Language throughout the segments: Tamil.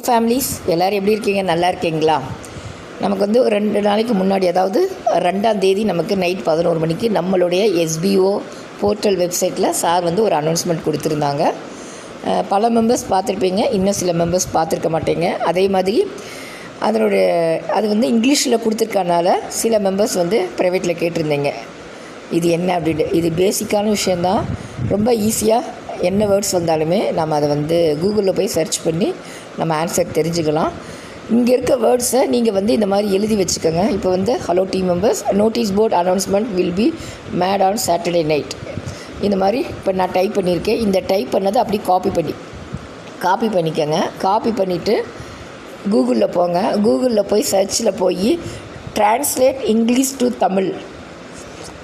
ஃபேமிலிஸ் எல்லோரும் எப்படி இருக்கீங்க? நல்லா இருக்கீங்களா? நமக்கு வந்து ஒரு 2 நாளைக்கு முன்னாடி, அதாவது 2ஆம் தேதி நமக்கு நைட் 11 மணிக்கு நம்மளுடைய SBO போர்ட்டல் வெப்சைட்டில் சார் வந்து ஒரு அனௌன்ஸ்மெண்ட் கொடுத்துருந்தாங்க. பல மெம்பர்ஸ் பார்த்துருப்பீங்க, இன்னும் சில மெம்பர்ஸ் பார்த்துருக்க மாட்டீங்க. அதே மாதிரி அது வந்து இங்கிலீஷில் கொடுத்துருக்கனால சில மெம்பர்ஸ் வந்து ப்ரைவேட்டில் கேட்டிருந்தீங்க இது என்ன அப்படின்ட்டு. இது பேசிக்கான விஷயந்தான், ரொம்ப ஈஸியாக என்ன வேர்ட்ஸ் வந்தாலுமே நம்ம அதை வந்து கூகுளில் போய் சர்ச் பண்ணி நம்ம ஆன்சர் தெரிஞ்சுக்கலாம். இங்கே இருக்க வேர்ட்ஸை நீங்கள் வந்து இந்த மாதிரி எழுதி வச்சுக்கோங்க. இப்போ வந்து hello team members, notice board announcement will be made on Saturday night. இந்த மாதிரி இப்போ நான் டைப் பண்ணியிருக்கேன். இந்த டைப் பண்ணதை அப்படி காப்பி பண்ணிக்கோங்க. காப்பி பண்ணிவிட்டு கூகுளில் போங்க. கூகுளில் போய் சர்ச்சில் போய் ட்ரான்ஸ்லேட் இங்கிலீஷ் டு தமிழ்,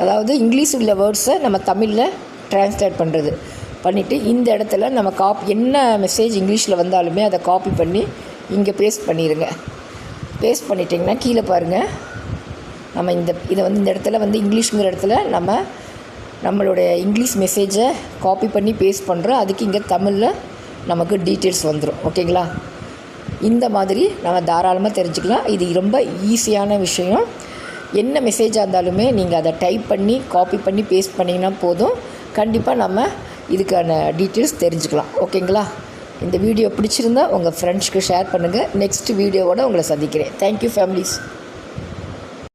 அதாவது இங்கிலீஷ் உள்ள வேர்ட்ஸை நம்ம தமிழில் ட்ரான்ஸ்லேட் பண்ணிவிட்டு இந்த இடத்துல நம்ம என்ன மெசேஜ் இங்கிலீஷில் வந்தாலுமே அதை காப்பி பண்ணி இங்கே பேஸ்ட் பண்ணிடுங்க. பேஸ்ட் பண்ணிட்டிங்கன்னா கீழே பாருங்கள், நம்ம இதை வந்து இந்த இடத்துல வந்து இங்கிலீஷுங்கிற இடத்துல நம்மளுடைய இங்கிலீஷ் மெசேஜை காப்பி பண்ணி பேஸ்ட் பண்ணுறோம். அதுக்கு இங்கே தமிழில் நமக்கு டீட்டெயில்ஸ் வந்துடும். ஓகேங்களா? இந்த மாதிரி நம்ம தாராளமாக தெரிஞ்சுக்கலாம். இது ரொம்ப ஈஸியான விஷயம். என்ன மெசேஜாக இருந்தாலுமே நீங்கள் அதை டைப் பண்ணி காப்பி பண்ணி பேஸ்ட் பண்ணிங்கன்னா போதும், கண்டிப்பாக நம்ம இதுக்கான டீட்டெயில்ஸ் தெரிஞ்சுக்கலாம். ஓகேங்களா? இந்த வீடியோ பிடிச்சிருந்தா உங்கள் ஃப்ரெண்ட்ஸ்க்கு ஷேர் பண்ணுங்கள். நெக்ஸ்ட் வீடியோவோடு உங்களை சந்திக்கிறேன். Thank you families.